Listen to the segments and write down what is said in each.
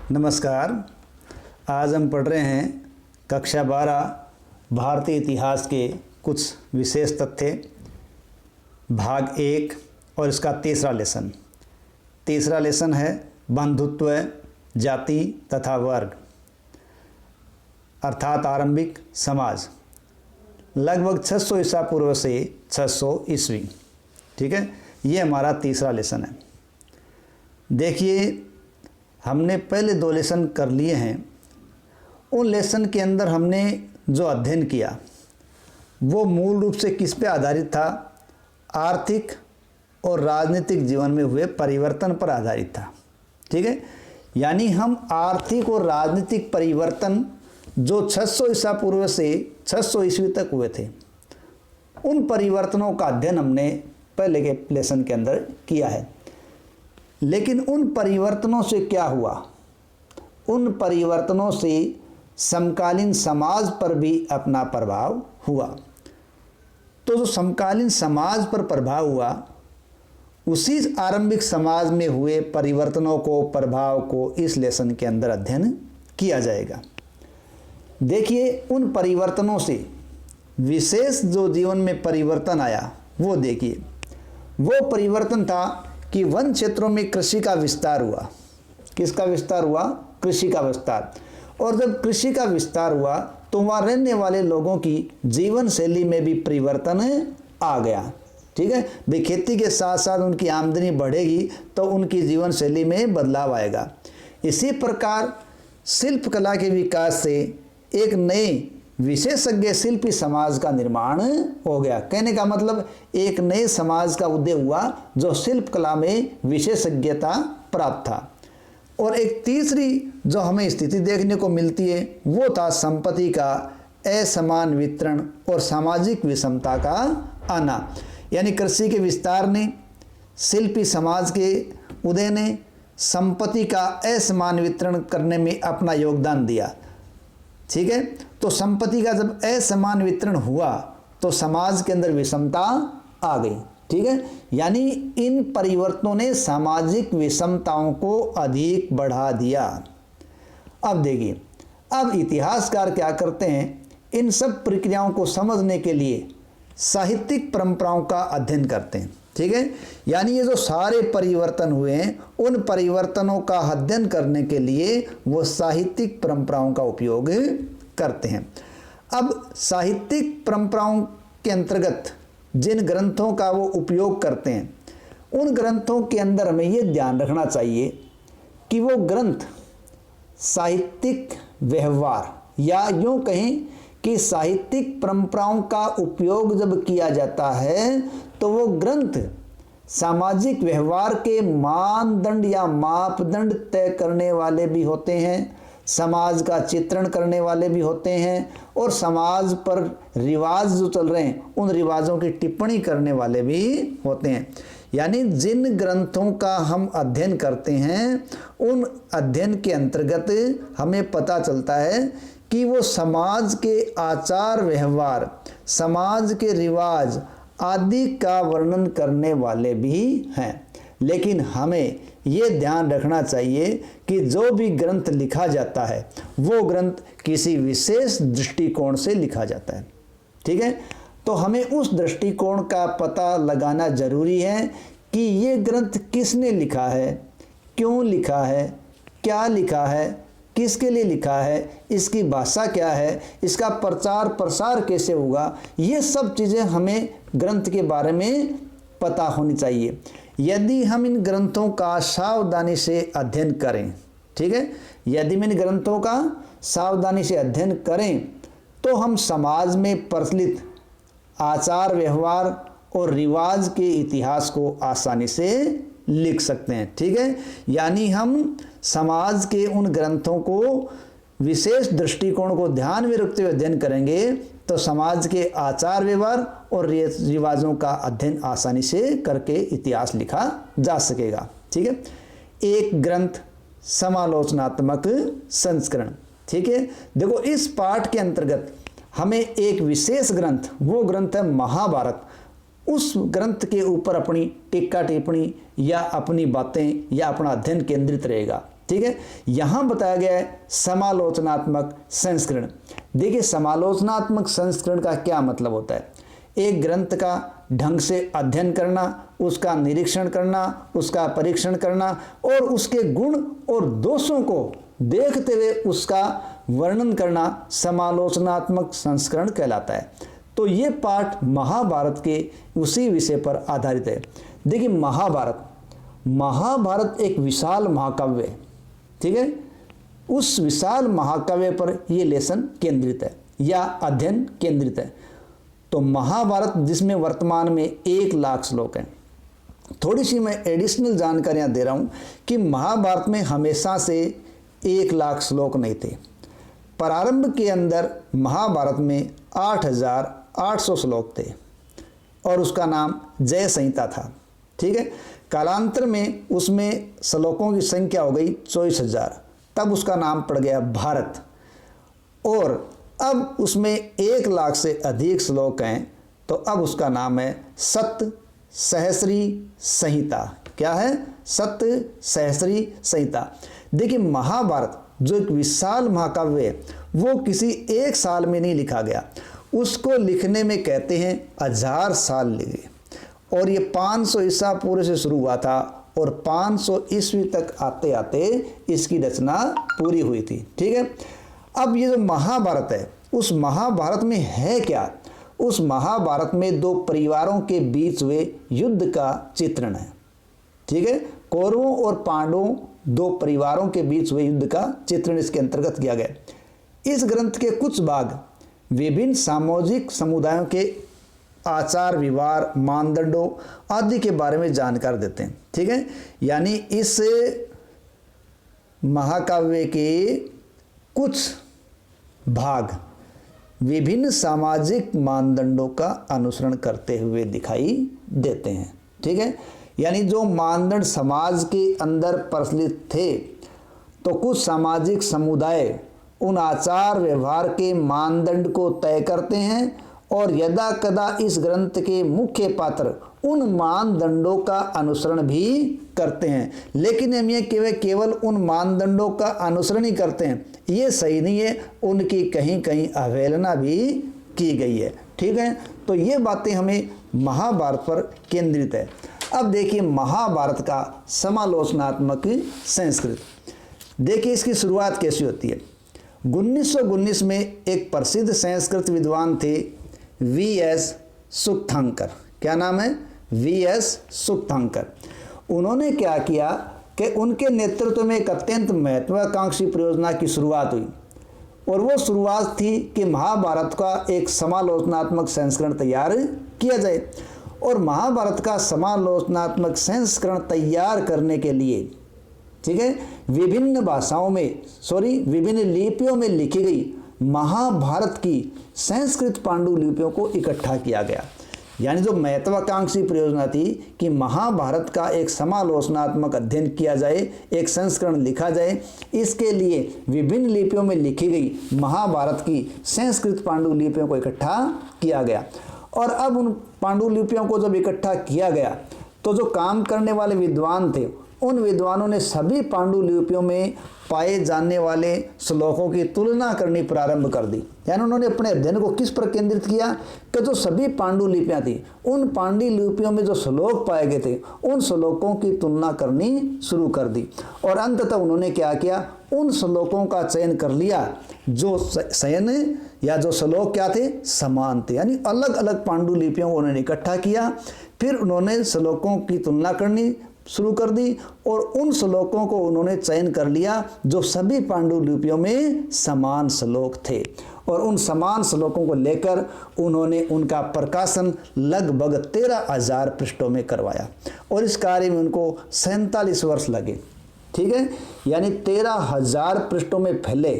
नमस्कार। आज हम पढ़ रहे हैं कक्षा 12 भारतीय इतिहास के कुछ विशेष तथ्य, भाग 1 और इसका तीसरा लेसन। तीसरा लेसन है बंधुत्व, जाति तथा वर्ग, अर्थात आरंभिक समाज, लगभग 600 ईसा पूर्व से 600 ईस्वी। ठीक है, ये हमारा तीसरा लेसन है। देखिए, हमने पहले 2 लेसन कर लिए हैं। उन लेसन के अंदर हमने जो अध्ययन किया वो मूल रूप से किस पे आधारित था? आर्थिक और राजनीतिक जीवन में हुए परिवर्तन पर आधारित था। ठीक है, यानी हम आर्थिक और राजनीतिक परिवर्तन जो 600 ईसा पूर्व से 600 ईस्वी तक हुए थे, उन परिवर्तनों का अध्ययन हमने पहले के लेसन के अंदर किया है। लेकिन उन परिवर्तनों से क्या हुआ? उन परिवर्तनों से समकालीन समाज पर भी अपना प्रभाव हुआ। तो जो समकालीन समाज पर प्रभाव हुआ, उसी आरंभिक समाज में हुए परिवर्तनों को, प्रभाव को इस लेसन के अंदर अध्ययन किया जाएगा। देखिए, उन परिवर्तनों से विशेष जो जीवन में परिवर्तन आया वो देखिए। वो परिवर्तन था कि वन क्षेत्रों में कृषि का विस्तार हुआ। किसका विस्तार हुआ? कृषि का विस्तार। और जब कृषि का विस्तार हुआ तो वहाँ रहने वाले लोगों की जीवन शैली में भी परिवर्तन आ गया। ठीक है भाई, खेती के साथ साथ उनकी आमदनी बढ़ेगी तो उनकी जीवन शैली में बदलाव आएगा। इसी प्रकार शिल्प कला के विकास से एक नए विशेषज्ञ शिल्पी समाज का निर्माण हो गया। कहने का मतलब एक नए समाज का उदय हुआ जो शिल्प कला में विशेषज्ञता प्राप्त था। और एक तीसरी जो हमें स्थिति देखने को मिलती है वो था संपत्ति का असमान वितरण और सामाजिक विषमता का आना। यानी कृषि के विस्तार ने, शिल्पी समाज के उदय ने संपत्ति का असमान वितरण करने में अपना योगदान दिया। ठीक है, तो संपत्ति का जब असमान वितरण हुआ तो समाज के अंदर विषमता आ गई। ठीक है, यानी इन परिवर्तनों ने सामाजिक विषमताओं को अधिक बढ़ा दिया। अब देखिए, अब इतिहासकार क्या करते हैं? इन सब प्रक्रियाओं को समझने के लिए साहित्यिक परंपराओं का अध्ययन करते हैं। ठीक है, यानी ये जो सारे परिवर्तन हुए हैं, उन परिवर्तनों का अध्ययन करने के लिए वो साहित्यिक परंपराओं का उपयोग करते हैं। अब साहित्यिक परंपराओं के अंतर्गत जिन ग्रंथों का वो उपयोग करते हैं, उन ग्रंथों के अंदर हमें ये ध्यान रखना चाहिए कि वो ग्रंथ साहित्यिक व्यवहार, या यूँ कहें कि साहित्यिक परंपराओं का उपयोग जब किया जाता है तो वो ग्रंथ सामाजिक व्यवहार के मानदंड या मापदंड तय करने वाले भी होते हैं, समाज का चित्रण करने वाले भी होते हैं, और समाज पर रिवाज जो चल रहे हैं उन रिवाजों की टिप्पणी करने वाले भी होते हैं। यानी जिन ग्रंथों का हम अध्ययन करते हैं, उन अध्ययन के अंतर्गत हमें पता चलता है कि वो समाज के आचार व्यवहार, समाज के रिवाज आदि का वर्णन करने वाले भी हैं। लेकिन हमें ये ध्यान रखना चाहिए कि जो भी ग्रंथ लिखा जाता है वो ग्रंथ किसी विशेष दृष्टिकोण से लिखा जाता है। ठीक है, तो हमें उस दृष्टिकोण का पता लगाना जरूरी है कि ये ग्रंथ किसने लिखा है, क्यों लिखा है, क्या लिखा है, किसके लिए लिखा है, इसकी भाषा क्या है, इसका प्रचार प्रसार कैसे होगा। ये सब चीज़ें हमें ग्रंथ के बारे में पता होनी चाहिए। यदि हम इन ग्रंथों का सावधानी से अध्ययन करें, ठीक है, यदि हम इन ग्रंथों का सावधानी से अध्ययन करें तो हम समाज में प्रचलित आचार व्यवहार और रिवाज के इतिहास को आसानी से लिख सकते हैं। ठीक है, यानी हम समाज के उन ग्रंथों को विशेष दृष्टिकोण को ध्यान में रखते हुए अध्ययन करेंगे तो समाज के आचार व्यवहार और रिवाजों का अध्ययन आसानी से करके इतिहास लिखा जा सकेगा। ठीक है, एक ग्रंथ समालोचनात्मक संस्करण। ठीक है, देखो इस पाठ के अंतर्गत हमें एक विशेष ग्रंथ, वो ग्रंथ है महाभारत, उस ग्रंथ के ऊपर अपनी टीका टिप्पणी या अपनी बातें या अपना अध्ययन केंद्रित रहेगा। ठीक है। यहाँ बताया गया है समालोचनात्मक संस्करण। देखिए समालोचनात्मक संस्करण का क्या मतलब होता है, एक ग्रंथ का ढंग से अध्ययन करना, उसका निरीक्षण करना, उसका परीक्षण करना और उसके गुण और दोषों को देखते हुए उसका वर्णन करना समालोचनात्मक संस्करण कहलाता है। तो ये पाठ महाभारत के उसी विषय पर आधारित है। देखिए महाभारत एक विशाल महाकाव्य है, ठीक है। उस विशाल महाकाव्य पर ये लेसन केंद्रित है या अध्ययन केंद्रित है। तो महाभारत जिसमें वर्तमान में 1,00,000 श्लोक हैं। थोड़ी सी मैं एडिशनल जानकारियां दे रहा हूं कि महाभारत में हमेशा से 1,00,000 श्लोक नहीं थे। प्रारंभ के अंदर महाभारत में 8,800 श्लोक थे और उसका नाम जय संहिता था, ठीक है। कालांतर में उसमें श्लोकों की संख्या हो गई 24,000, तब उसका नाम पड़ गया भारत। और अब उसमें 1,00,000 से अधिक श्लोक हैं, तो अब उसका नाम है सप्त सहस्री संहिता। क्या है? सप्त सहस्री संहिता। देखिए महाभारत जो एक विशाल महाकाव्य है वो किसी एक साल में नहीं लिखा गया, उसको लिखने में कहते हैं 1000 साल लगे। और ये 500 ईसा पूर्व से शुरू हुआ था और 500 ईस्वी तक आते आते इसकी रचना पूरी हुई थी, ठीक है। अब ये जो महाभारत है उस महाभारत में है क्या? उस महाभारत में 2 परिवारों के बीच हुए युद्ध का चित्रण है, ठीक है। कौरवों और पांडवों 2 परिवारों के बीच हुए युद्ध का चित्रण इसके अंतर्गत किया गया। इस ग्रंथ के कुछ भाग विभिन्न सामाजिक समुदायों के आचार व्यवहार मानदंडों आदि के बारे में जानकारी देते हैं, ठीक है। यानी इस महाकाव्य के कुछ भाग विभिन्न सामाजिक मानदंडों का अनुसरण करते हुए दिखाई देते हैं, ठीक है। यानी जो मानदंड समाज के अंदर प्रचलित थे, तो कुछ सामाजिक समुदाय उन आचार व्यवहार के मानदंड को तय करते हैं और यदा कदा इस ग्रंथ के मुख्य पात्र उन मानदंडों का अनुसरण भी करते हैं। लेकिन हम ये केवल उन मानदंडों का अनुसरण ही करते हैं, ये सही नहीं है, उनकी कहीं कहीं अवहेलना भी की गई है, ठीक है। तो ये बातें हमें महाभारत पर केंद्रित है। अब देखिए महाभारत का समालोचनात्मक संस्कृत। देखिए इसकी शुरुआत कैसी होती है। 1919 में एक प्रसिद्ध संस्कृत विद्वान थे वी.एस. सुक्थांकर। क्या नाम है? वी.एस. सुक्थांकर। उन्होंने क्या किया कि उनके नेतृत्व में एक अत्यंत महत्वाकांक्षी परियोजना की शुरुआत हुई और वो शुरुआत थी कि महाभारत का एक समालोचनात्मक संस्करण तैयार किया जाए। और महाभारत का समालोचनात्मक संस्करण तैयार करने के लिए, ठीक है, विभिन्न लिपियों में लिखी गई महाभारत की संस्कृत पांडुलिपियों को इकट्ठा किया गया। यानी जो महत्वाकांक्षी परियोजना थी कि महाभारत का एक समालोचनात्मक अध्ययन किया जाए, एक संस्करण लिखा जाए, इसके लिए विभिन्न लिपियों में लिखी गई महाभारत की संस्कृत पांडुलिपियों को इकट्ठा किया गया। और अब उन पांडुलिपियों को जब इकट्ठा किया गया तो जो काम करने वाले विद्वान थे उन विद्वानों ने सभी पांडुलिपियों में पाए जाने वाले श्लोकों की तुलना करनी प्रारंभ कर दी। यानी उन्होंने अपने अध्ययन को किस पर केंद्रित किया कि जो सभी पांडुलिपियां थी उन पांडुलिपियों में जो श्लोक पाए गए थे उन श्लोकों की तुलना करनी शुरू कर दी। और अंततः उन्होंने क्या किया, उन श्लोकों का चयन कर लिया जो चयन या जो श्लोक क्या थे, समान थे। यानी अलग अलग पांडुलिपियों को उन्होंने इकट्ठा किया, फिर उन्होंने श्लोकों की तुलना करनी शुरू कर दी और उन श्लोकों को उन्होंने चयन कर लिया जो सभी पांडुलिपियों में समान श्लोक थे। और उन समान श्लोकों को लेकर उन्होंने उनका प्रकाशन लगभग 13,000 पृष्ठों में करवाया और इस कार्य में उनको 47 वर्ष लगे, ठीक है। यानी 13,000 पृष्ठों में फैले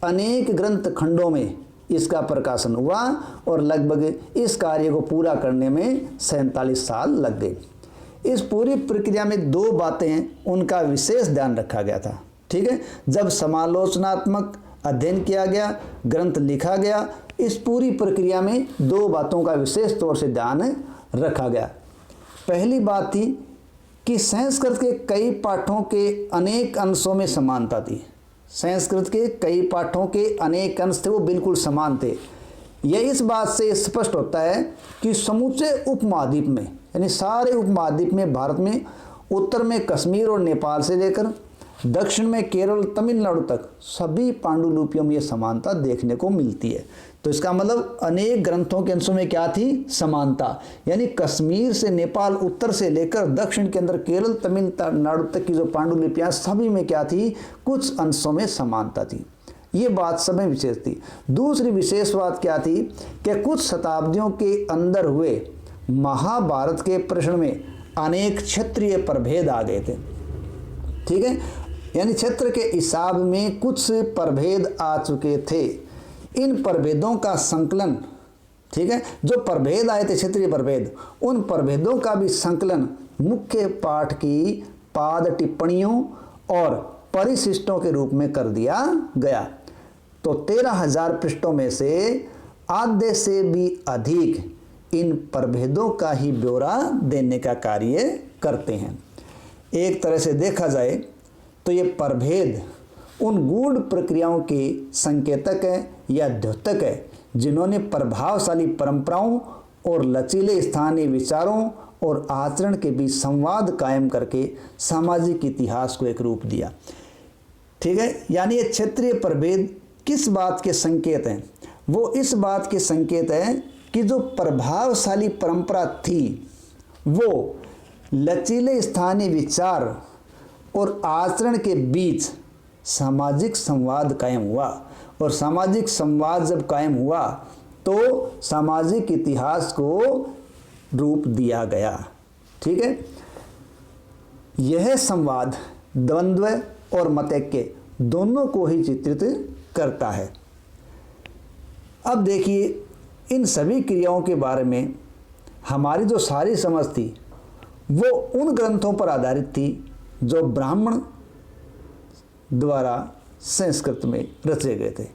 अनेक ग्रंथ खंडों में इसका प्रकाशन हुआ और लगभग इस कार्य को पूरा करने में 47 साल लग गए। इस पूरी प्रक्रिया में 2 बातें हैं, उनका विशेष ध्यान रखा गया था, ठीक है। जब समालोचनात्मक अध्ययन किया गया, ग्रंथ लिखा गया, इस पूरी प्रक्रिया में 2 बातों का विशेष तौर से ध्यान रखा गया। पहली बात थी कि संस्कृत के कई पाठों के अनेक अंशों में समानता थी। संस्कृत के कई पाठों के अनेक अंश थे, वो बिल्कुल समान थे। यह इस बात से स्पष्ट होता है कि समूचे उपमहाद्वीप में, यानी सारे उपमहाद्वीप में, भारत में उत्तर में कश्मीर और नेपाल से लेकर दक्षिण में केरल तमिलनाडु तक सभी पांडुलिपियों में यह समानता देखने को मिलती है। तो इसका मतलब अनेक ग्रंथों के अंशों में क्या थी? समानता। यानी कश्मीर से नेपाल उत्तर से लेकर दक्षिण के अंदर केरल तमिलनाडु तक की जो पांडुलिपियां, सभी में क्या थी? कुछ अंशों में समानता थी। ये बात सब में विशेष थी। दूसरी विशेष बात क्या थी कि कुछ शताब्दियों के अंदर हुए महाभारत के प्रश्न में अनेक क्षेत्रीय प्रभेद आ गए थे। ठीक है, यानी क्षेत्र के हिसाब में कुछ प्रभेद आ चुके थे। इन प्रभेदों का संकलन, ठीक है, जो प्रभेद आए थे क्षेत्रीय प्रभेद, उन प्रभेदों का भी संकलन मुख्य पाठ की पाद टिप्पणियों और परिशिष्टों के रूप में कर दिया गया। तो 13,000 पृष्ठों में से आधे से भी अधिक इन प्रभेदों का ही ब्यौरा देने का कार्य करते हैं। एक तरह से देखा जाए तो ये प्रभेद उन गूढ़ प्रक्रियाओं के संकेतक है या द्योतक है जिन्होंने प्रभावशाली परंपराओं और लचीले स्थानीय विचारों और आचरण के बीच संवाद कायम करके सामाजिक इतिहास को एक रूप दिया। ठीक है, यानी ये क्षेत्रीय प्रभेद किस बात के संकेत हैं? वो इस बात के संकेत है कि जो प्रभावशाली परंपरा थी वो लचीले स्थानीय विचार और आचरण के बीच सामाजिक संवाद कायम हुआ, और सामाजिक संवाद जब कायम हुआ तो सामाजिक इतिहास को रूप दिया गया। ठीक है, यह संवाद द्वंद्व और मतैक्य दोनों को ही चित्रित करता है। अब देखिए, इन सभी क्रियाओं के बारे में हमारी जो सारी समझ थी वो उन ग्रंथों पर आधारित थी जो ब्राह्मण द्वारा संस्कृत में रचे गए थे।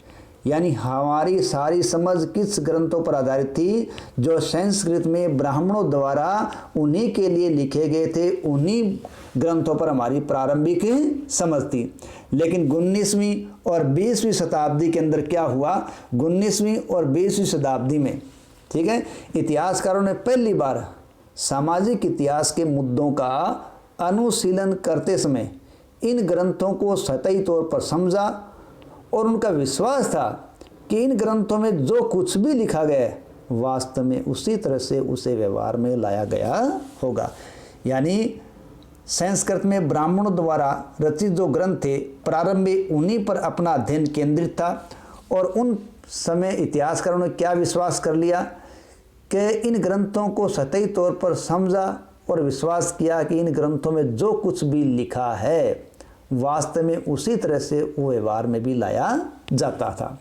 यानी हमारी सारी समझ किस ग्रंथों पर आधारित थी? जो संस्कृत में ब्राह्मणों द्वारा उन्हीं के लिए लिखे गए थे, उन्हीं ग्रंथों पर हमारी प्रारंभिक समझ थी। लेकिन 19वीं और 20वीं शताब्दी के अंदर क्या हुआ? 19वीं और 20वीं शताब्दी में, ठीक है, इतिहासकारों ने पहली बार सामाजिक इतिहास के मुद्दों का अनुशीलन करते समय इन ग्रंथों को सतही तौर पर समझा, और उनका विश्वास था कि इन ग्रंथों में जो कुछ भी लिखा गया है वास्तव में उसी तरह से उसे व्यवहार में लाया गया होगा। यानी संस्कृत में ब्राह्मणों द्वारा रचित जो ग्रंथ थे प्रारंभ में उन्हीं पर अपना अध्ययन केंद्रित था, और उन समय इतिहासकारों ने क्या विश्वास कर लिया कि इन ग्रंथों को सतही तौर पर समझा और विश्वास किया कि इन ग्रंथों में जो कुछ भी लिखा है वास्तव में उसी तरह से वो व्यवहार में भी लाया जाता था।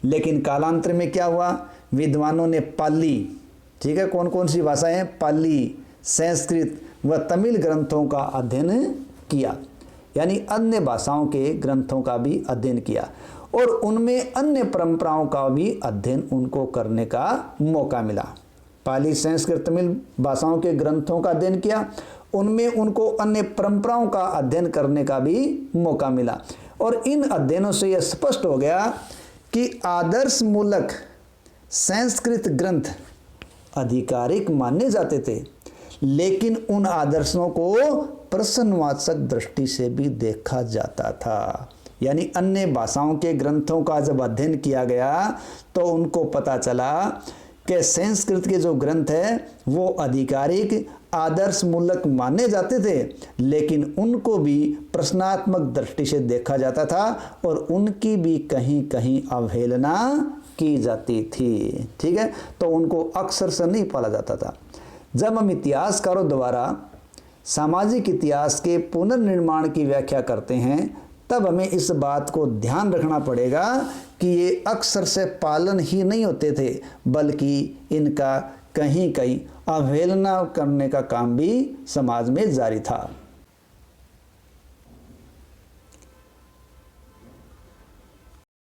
लेकिन कालांतर में क्या हुआ? विद्वानों ने पाली, ठीक है, कौन कौन सी भाषाएं? पाली, संस्कृत व तमिल ग्रंथों का अध्ययन किया, यानी अन्य भाषाओं के ग्रंथों का भी अध्ययन किया, और उनमें अन्य परंपराओं का भी अध्ययन उनको करने का मौका मिला। पाली, संस्कृत, तमिल भाषाओं के ग्रंथों का अध्ययन किया, उनमें उनको अन्य परंपराओं का अध्ययन करने का भी मौका मिला, और इन अध्ययनों से यह स्पष्ट हो गया कि आदर्श मूलक संस्कृत ग्रंथ आधिकारिक माने जाते थे, लेकिन उन आदर्शों को प्रश्नवाचक दृष्टि से भी देखा जाता था। यानी अन्य भाषाओं के ग्रंथों का जब अध्ययन किया गया तो उनको पता चला कि संस्कृत के जो ग्रंथ है वो आधिकारिक आदर्श मूलक माने जाते थे, लेकिन उनको भी प्रश्नात्मक दृष्टि से देखा जाता था और उनकी भी कहीं कहीं अवहेलना की जाती थी। ठीक है, तो उनको अक्सर से नहीं पाला जाता था। जब हम इतिहासकारों द्वारा सामाजिक इतिहास के पुनर्निर्माण की व्याख्या करते हैं तब हमें इस बात को ध्यान रखना पड़ेगा कि ये अक्सर से पालन ही नहीं होते थे, बल्कि इनका कहीं कहीं अवहेलना करने का काम भी समाज में जारी था।